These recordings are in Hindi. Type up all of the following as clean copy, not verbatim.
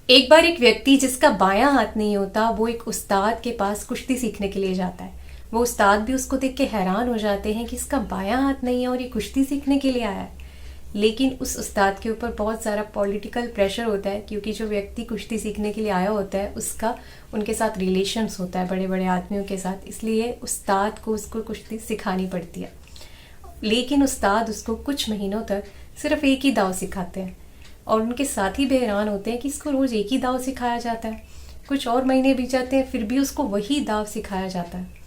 एक बार एक व्यक्ति जिसका बायां हाथ नहीं होता वो एक उस्ताद के पास कुश्ती सीखने के लिए जाता है। वो उस्ताद भी उसको देख के हैरान हो जाते हैं कि इसका बायां हाथ नहीं है और ये कुश्ती सीखने के लिए आया है। लेकिन उस उस्ताद के ऊपर बहुत सारा पॉलिटिकल प्रेशर होता है, क्योंकि जो व्यक्ति कुश्ती सीखने के लिए आया होता है उसका उनके साथ रिलेशंस होता है बड़े बड़े आदमियों के साथ, इसलिए उस्ताद को उसको कुश्ती सिखानी पड़ती है। लेकिन उस्ताद उसको कुछ महीनों तक सिर्फ एक ही दाव सिखाते हैं और उनके साथी भी हैरान होते हैं कि इसको रोज़ एक ही दाव सिखाया जाता है। कुछ और महीने बीत जाते हैं फिर भी उसको वही दाव सिखाया जाता है।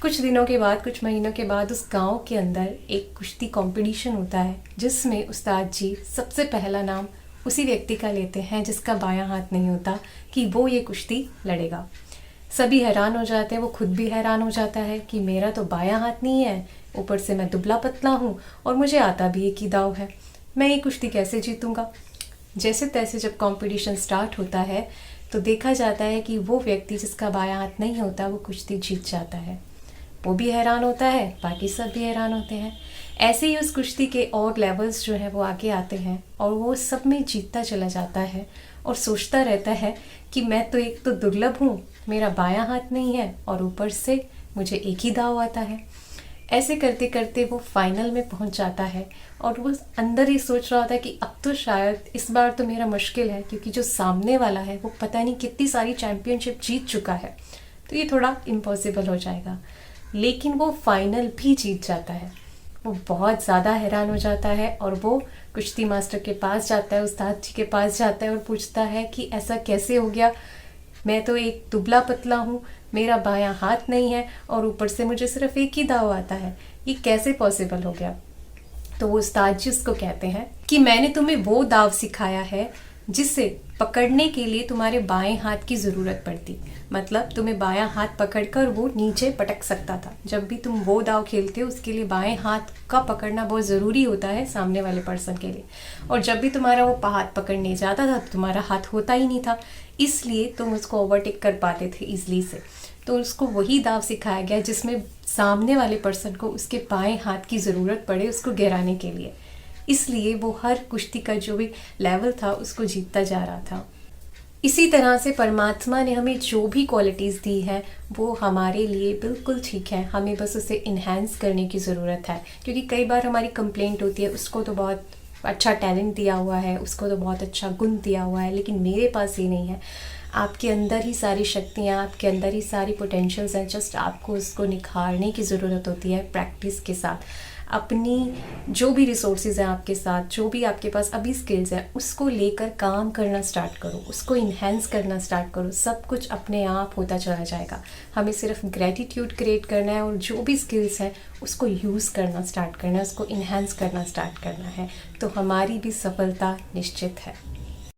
कुछ दिनों के बाद, कुछ महीनों के बाद उस गांव के अंदर एक कुश्ती कंपटीशन होता है जिसमें उस्ताद जी सबसे पहला नाम उसी व्यक्ति का लेते हैं जिसका बायां हाथ नहीं होता कि वो ये कुश्ती लड़ेगा। सभी हैरान हो जाते हैं, वो खुद भी हैरान हो जाता है कि मेरा तो बायां हाथ नहीं है, ऊपर से मैं दुबला पतला हूँ और मुझे आता भी एक ही दाव है, मैं ये कुश्ती कैसे जीतूंगा। जैसे तैसे जब कंपटीशन स्टार्ट होता है तो देखा जाता है कि वो व्यक्ति जिसका बायां हाथ नहीं होता वो कुश्ती जीत जाता है। वो भी हैरान होता है, बाकी सब भी हैरान होते हैं। ऐसे ही उस कुश्ती के और लेवल्स जो है वो आगे आते हैं और वो सब में जीतता चला जाता है और सोचता रहता है कि मैं तो एक तो दुर्लभ हूँ, मेरा बायां हाथ नहीं है और ऊपर से मुझे एक ही दाव आता है। ऐसे करते करते वो फाइनल में पहुंच जाता है और वो अंदर ही सोच रहा होता है कि अब तो शायद इस बार तो मेरा मुश्किल है, क्योंकि जो सामने वाला है वो पता नहीं कितनी सारी चैम्पियनशिप जीत चुका है, तो ये थोड़ा इम्पॉसिबल हो जाएगा। लेकिन वो फाइनल भी जीत जाता है। वो बहुत ज़्यादा हैरान हो जाता है और वो कुश्ती मास्टर के पास जाता है, उस्ताद जी के पास जाता है और पूछता है कि ऐसा कैसे हो गया, मैं तो एक दुबला पतला हूँ, मेरा बायां हाथ नहीं है और ऊपर से मुझे सिर्फ एक ही दाव आता है, ये कैसे पॉसिबल हो गया। तो वो उस्ताद जी उसको कहते हैं कि मैंने तुम्हें वो दाव सिखाया है जिसे पकड़ने के लिए तुम्हारे बाएं हाथ की ज़रूरत पड़ती, मतलब तुम्हें बायां हाथ पकड़कर वो नीचे पटक सकता था। जब भी तुम वो दाव खेलते हो उसके लिए बाएं हाथ का पकड़ना बहुत ज़रूरी होता है सामने वाले पर्सन के लिए, और जब भी तुम्हारा वो हाथ पकड़ने जाता था तो तुम्हारा हाथ होता ही नहीं था, इसलिए तुम उसको ओवरटेक कर पाते थे ईजिली से। तो उसको वही दाव सिखाया गया जिसमें सामने वाले पर्सन को उसके बाएं हाथ की ज़रूरत पड़े उसको गिराने के लिए, इसलिए वो हर कुश्ती का जो भी लेवल था उसको जीतता जा रहा था। इसी तरह से परमात्मा ने हमें जो भी क्वालिटीज़ दी है वो हमारे लिए बिल्कुल ठीक है, हमें बस उसे इन्हेंस करने की ज़रूरत है। क्योंकि कई बार हमारी कंप्लेंट होती है उसको तो बहुत अच्छा टैलेंट दिया हुआ है, उसको तो बहुत अच्छा गुण दिया हुआ है, लेकिन मेरे पास ये नहीं है। आपके अंदर ही सारी शक्तियाँ, आपके अंदर ही सारी पोटेंशियल्स हैं, जस्ट आपको उसको निखारने की ज़रूरत होती है प्रैक्टिस के साथ। अपनी जो भी रिसोर्सेज हैं आपके साथ, जो भी आपके पास अभी स्किल्स हैं, उसको लेकर काम करना स्टार्ट करो, उसको इन्हेंस करना स्टार्ट करो, सब कुछ अपने आप होता चला जाएगा। हमें सिर्फ ग्रेटिट्यूड क्रिएट करना है और जो भी स्किल्स हैं उसको यूज़ करना स्टार्ट करना है, उसको इन्हेंस करना स्टार्ट करना है, तो हमारी भी सफलता निश्चित है।